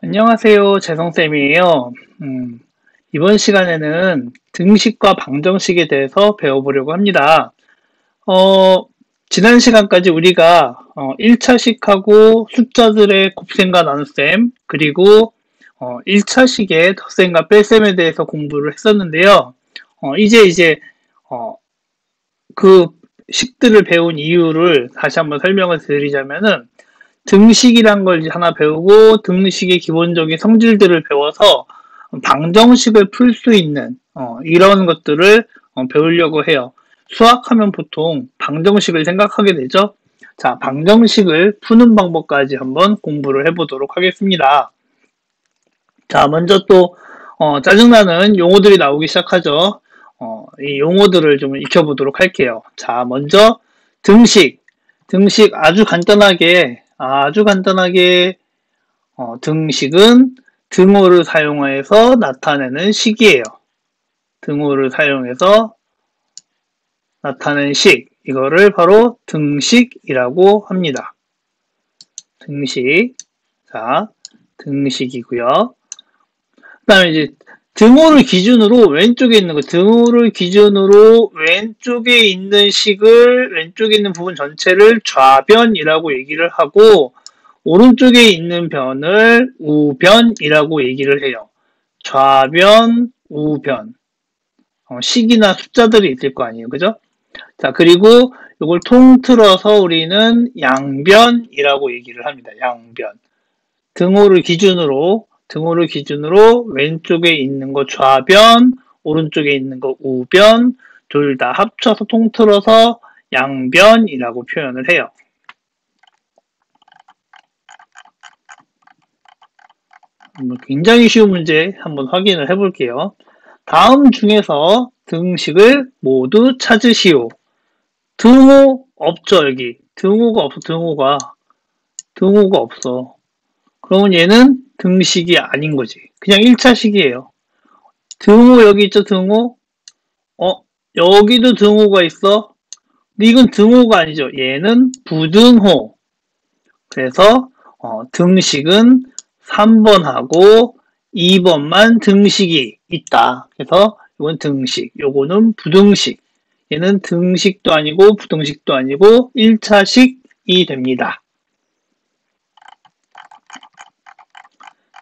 안녕하세요. 재성쌤이에요. 이번 시간에는 등식과 방정식에 대해서 배워보려고 합니다. 지난 시간까지 우리가 1차식하고 숫자들의 곱셈과 나눗셈, 그리고 1차식의 덧셈과 뺄셈에 대해서 공부를 했었는데요. 이제 그 식들을 배운 이유를 다시 한번 설명을 드리자면은, 등식이란 걸 이제 하나 배우고 등식의 기본적인 성질들을 배워서 방정식을 풀 수 있는 이런 것들을 배우려고 해요. 수학하면 보통 방정식을 생각하게 되죠. 자, 방정식을 푸는 방법까지 한번 공부를 해보도록 하겠습니다. 자, 먼저 또 짜증나는 용어들이 나오기 시작하죠. 이 용어들을 좀 익혀보도록 할게요. 자, 먼저 등식. 등식 아주 간단하게 등식은 등호를 사용해서 나타내는 식이에요. 등호를 사용해서 나타내는 식. 이거를 바로 등식이라고 합니다. 등식. 자, 등식이고요. 그 다음에 이제 등호를 기준으로 왼쪽에 있는 거, 등호를 기준으로 왼쪽에 있는 식을, 왼쪽에 있는 부분 전체를 좌변이라고 얘기를 하고, 오른쪽에 있는 변을 우변이라고 얘기를 해요. 좌변, 우변. 식이나 숫자들이 있을 거 아니에요. 그죠? 자, 그리고 이걸 통틀어서 우리는 양변이라고 얘기를 합니다. 양변. 등호를 기준으로 왼쪽에 있는 거 좌변, 오른쪽에 있는 거 우변, 둘 다 합쳐서 통틀어서 양변이라고 표현을 해요. 굉장히 쉬운 문제 한번 확인을 해볼게요. 다음 중에서 등식을 모두 찾으시오. 등호 없죠, 여기. 등호가 없어, 등호가 없어. 그러면 얘는 등식이 아닌 거지. 그냥 1차식이에요. 등호 여기 있죠, 등호? 여기도 등호가 있어? 근데 이건 등호가 아니죠. 얘는 부등호. 그래서 등식은 3번하고 2번만 등식이 있다. 그래서 이건 등식, 요거는 부등식. 얘는 등식도 아니고 부등식도 아니고 1차식이 됩니다.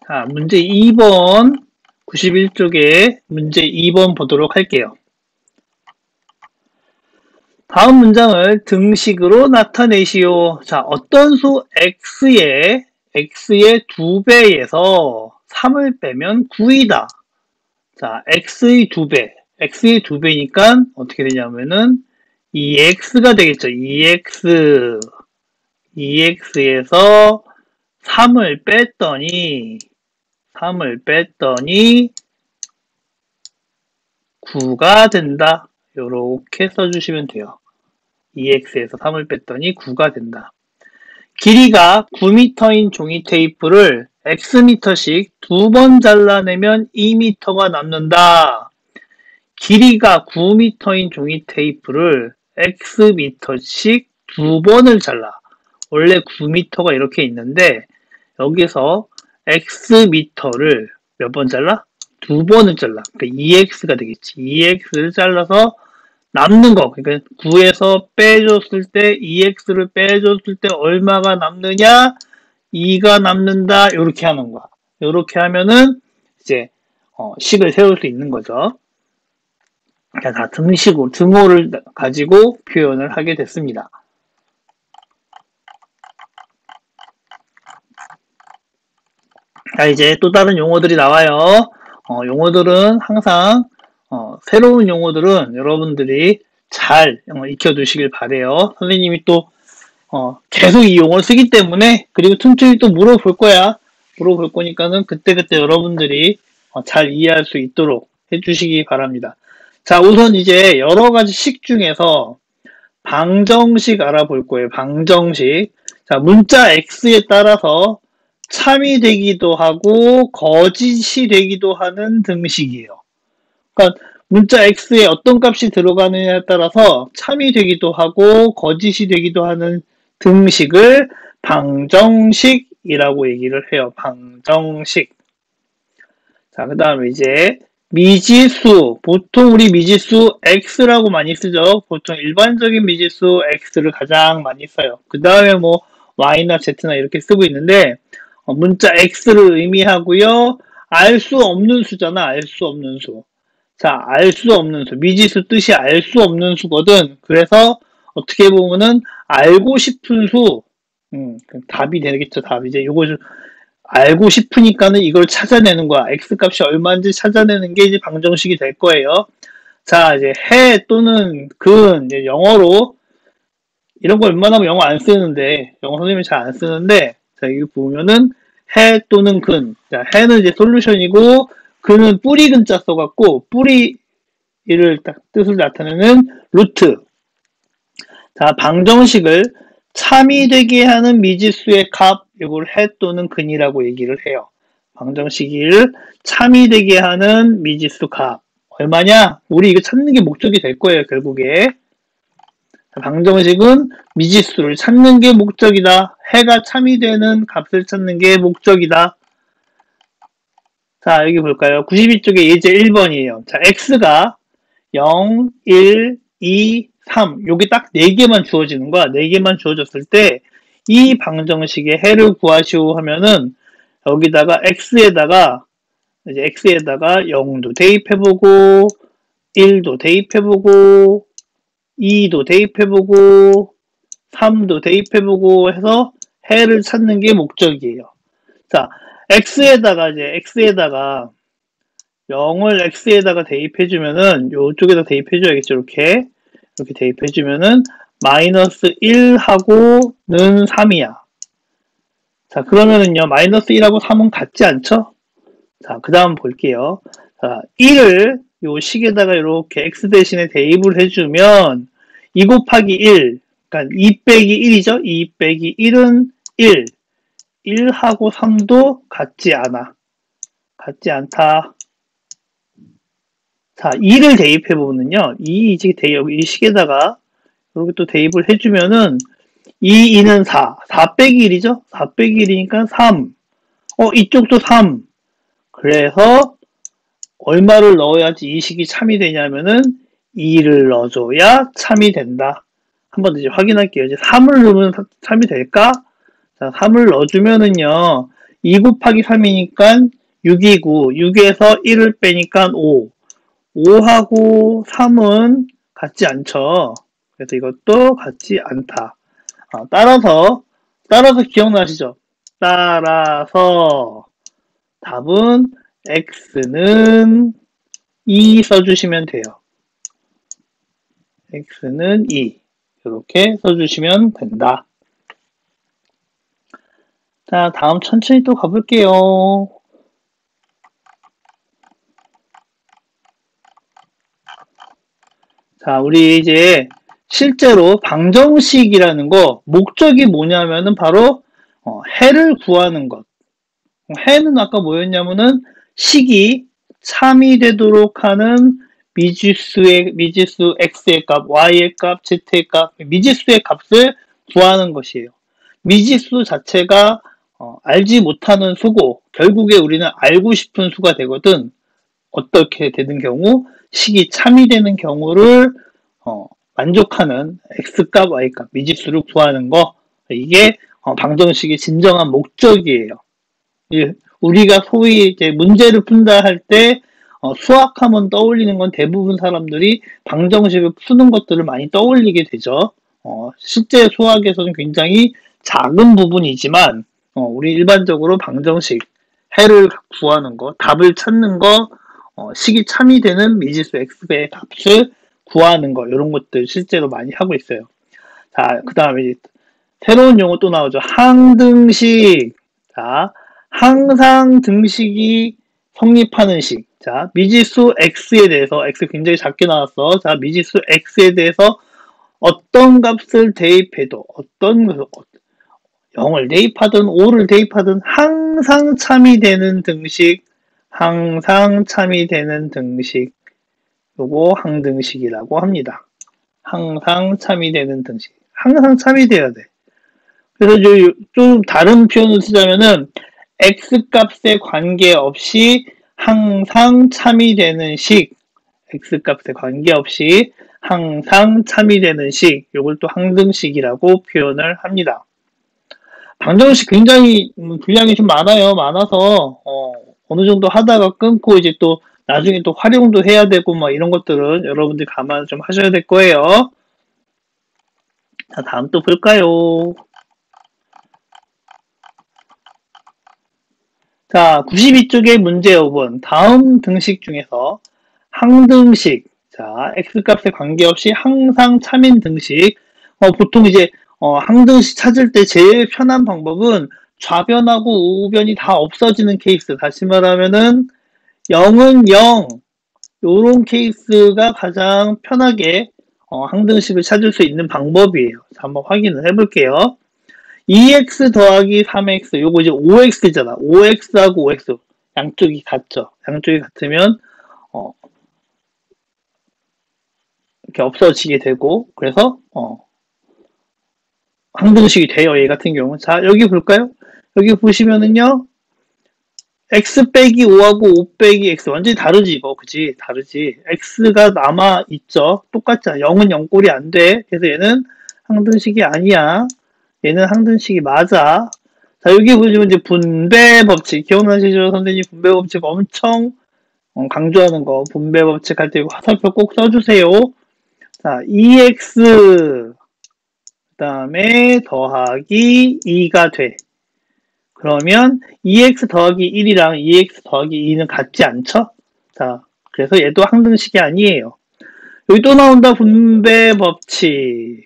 자, 문제 2번, 91쪽에 문제 2번 보도록 할게요. 다음 문장을 등식으로 나타내시오. 자, 어떤 수 x의 2배에서 3을 빼면 9이다. 자, x의 2배니까 어떻게 되냐면은 2x가 되겠죠. 2x에서 3을 뺐더니 9가 된다. 이렇게 써주시면 돼요. 2x에서 3을 뺐더니 9가 된다. 길이가 9m인 종이 테이프를 xm씩 2번 잘라내면 2m가 남는다. 길이가 9m인 종이 테이프를 xm씩 2번을 잘라. 원래 9m가 이렇게 있는데 여기서 xm를 몇 번 잘라? 2번을 잘라. 그러니까 2x가 되겠지. 2x를 잘라서 남는 거. 그러니까 9에서 빼줬을 때 2x를 빼줬을 때 얼마가 남느냐? 2가 남는다. 이렇게 하는 거야. 이렇게 하면은 이제 식을 세울 수 있는 거죠. 다 등식으로 등호를 가지고 표현을 하게 됐습니다. 자, 이제 또 다른 용어들이 나와요. 용어들은 항상 새로운 용어들은 여러분들이 잘 익혀두시길 바래요. 선생님이 또 계속 이 용어를 쓰기 때문에, 그리고 틈틈이 또 물어볼 거니까는 그때그때 여러분들이 잘 이해할 수 있도록 해주시기 바랍니다. 자, 우선 이제 여러 가지 식 중에서 방정식 알아볼 거예요. 방정식. 자, 문자 x에 따라서 참이 되기도 하고 거짓이 되기도 하는 등식이에요. 그러니까 문자 x에 어떤 값이 들어가느냐에 따라서 참이 되기도 하고 거짓이 되기도 하는 등식을 방정식이라고 방정식이라고 얘기를 해요. 방정식. 자, 그 다음에 이제 미지수. 보통 우리 미지수 x라고 많이 쓰죠. 보통 일반적인 미지수 x를 가장 많이 써요. 그 다음에 뭐 y나 z나 이렇게 쓰고 있는데 문자 x를 의미하고요. 알 수 없는 수잖아. 알 수 없는 수. 자, 알 수 없는 수. 미지수 뜻이 알 수 없는 수거든. 그래서 어떻게 보면은 알고 싶은 수. 답이 되겠죠. 답. 이제 요거 좀 알고 싶으니까는 이걸 찾아내는 거야. x값이 얼마인지 찾아내는 게 이제 방정식이 될 거예요. 자, 이제 해 또는 근, 이제 영어로 이런 거 웬만하면 영어 안 쓰는데, 영어 선생님이 잘 안 쓰는데, 자, 여기 보면은 해 또는 근. 자, 해는 이제 솔루션이고, 근은 뿌리 근자 써갖고, 뿌리를 딱 뜻을 나타내는 루트. 자, 방정식을 참이 되게 하는 미지수의 값, 이걸 해 또는 근이라고 얘기를 해요. 방정식을 참이 되게 하는 미지수 값. 얼마냐? 우리 이거 찾는 게 목적이 될 거예요, 결국에. 방정식은 미지수를 찾는 게 목적이다. 해가 참이 되는 값을 찾는 게 목적이다. 자, 여기 볼까요? 92쪽에 예제 1번이에요. 자, x가 0, 1, 2, 3. 요게 딱 4개만 주어지는 거야. 4개만 주어졌을 때 이 방정식의 해를 구하시오 하면은 여기다가 x에다가 0도 대입해보고 1도 대입해보고 2도 대입해보고 3도 대입해보고 해서 해를 찾는 게 목적이에요. 자, x에다가 0을 x에다가 대입해주면은 요쪽에다 대입해줘야겠죠. 이렇게 대입해주면은 마이너스 1하고는 3이야. 자, 그러면은요, 마이너스 1하고 3은 같지 않죠? 자, 그 다음 볼게요. 자, 1을 요 식에다가 이렇게 x 대신에 대입을 해주면 2 곱하기 1, 그러니까 2 빼기 1이죠? 2 빼기 1은 1. 1하고 3도 같지 않아. 같지 않다. 자, 2를 대입해보면요. 이 식에다가 이렇게 또 대입을 해주면은 2는 4. 4 빼기 1이죠? 4 빼기 1이니까 3. 이쪽도 3. 그래서 얼마를 넣어야지 이 식이 참이 되냐면은 2를 넣어줘야 참이 된다. 한번 더 이제 확인할게요. 이제 3을 넣으면 참이 될까? 자, 3을 넣어주면은요. 2 곱하기 3이니까 6이고 6에서 1을 빼니까 5. 5하고 3은 같지 않죠. 그래서 이것도 같지 않다. 따라서 기억나시죠? 따라서 답은 x는 2 써주시면 돼요. x는 2 이렇게 써주시면 된다. 자, 다음 천천히 또 가볼게요. 자, 우리 이제 실제로 방정식이라는 거 목적이 뭐냐면은 바로 해를 구하는 것. 해는 아까 뭐였냐면은 식이 참이 되도록 하는 미지수 x의 값, y의 값, z의 값, 미지수의 값을 구하는 것이에요. 미지수 자체가 알지 못하는 수고, 결국에 우리는 알고 싶은 수가 되거든. 어떻게 되는 경우, 식이 참이 되는 경우를 만족하는 x값, y값, 미지수를 구하는 거, 이게 방정식의 진정한 목적이에요. 우리가 소위 이제 문제를 푼다 할 때 수학하면 떠올리는 건 대부분 사람들이 방정식을 푸는 것들을 많이 떠올리게 되죠. 실제 수학에서는 굉장히 작은 부분이지만 우리 일반적으로 방정식, 해를 구하는 거, 답을 찾는 거, 식이 참이 되는 미지수 x의 값을 구하는 거, 이런 것들 실제로 많이 하고 있어요. 자, 그 다음에 새로운 용어 또 나오죠. 항등식. 자, 항상 등식이 성립하는 식. 자, 미지수 x에 대해서, x 굉장히 작게 나왔어. 자, 미지수 x에 대해서 어떤 값을 대입해도, 0을 대입하든 5를 대입하든 항상 참이 되는 등식, 항상 참이 되는 등식. 요거 항등식이라고 합니다. 항상 참이 되는 등식. 항상 참이 돼야 돼. 그래서 좀 다른 표현을 쓰자면은 x값에 관계없이 항상 참이되는 식, x값에 관계없이 항상 참이되는 식, 요걸 또 항등식이라고 표현을 합니다. 방정식 굉장히 분량이 좀 많아서 어느 정도 하다가 끊고 이제 또 나중에 또 활용도 해야 되고 막 이런 것들은 여러분들이 감안 좀 하셔야 될 거예요. 자, 다음 또 볼까요? 자, 92쪽의 문제 5번. 다음 등식 중에서 항등식. 자, x값에 관계없이 항상 참인 등식. 보통 이제 항등식 찾을 때 제일 편한 방법은 좌변하고 우변이 다 없어지는 케이스. 다시 말하면은 0은 0. 요런 케이스가 가장 편하게 항등식을 찾을 수 있는 방법이에요. 자, 한번 확인을 해볼게요. 2x 더하기 3x, 요거 이제 5x잖아. 5x하고 5x. 양쪽이 같죠. 양쪽이 같으면, 이렇게 없어지게 되고, 그래서, 항등식이 돼요. 얘 같은 경우는. 자, 여기 볼까요? 여기 보시면은요, x 빼기 5하고 5 빼기 x. 완전히 다르지, 이거. 그치? 다르지. x가 남아있죠. 똑같잖아. 0은 0꼴이 안 돼. 그래서 얘는 항등식이 아니야. 얘는 항등식이 맞아. 자, 여기 보시면 이제 분배 법칙. 기억나시죠? 선생님 분배 법칙 엄청 강조하는 거. 분배 법칙 할 때 화살표 꼭 써주세요. 자, 2x, 그 다음에 더하기 2가 돼. 그러면 2x 더하기 1이랑 2x 더하기 2는 같지 않죠? 자, 그래서 얘도 항등식이 아니에요. 여기 또 나온다. 분배 법칙.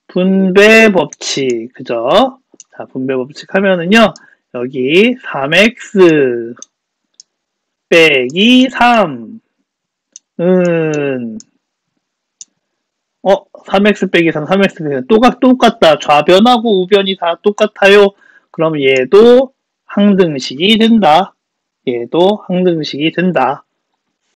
분배 법칙. 그죠? 자, 분배 법칙 하면은요. 여기 3x 빼기 3은 3x 빼기 3, 3x 빼기 3 똑같다. 좌변하고 우변이 다 똑같아요. 그럼 얘도 항등식이 된다. 얘도 항등식이 된다.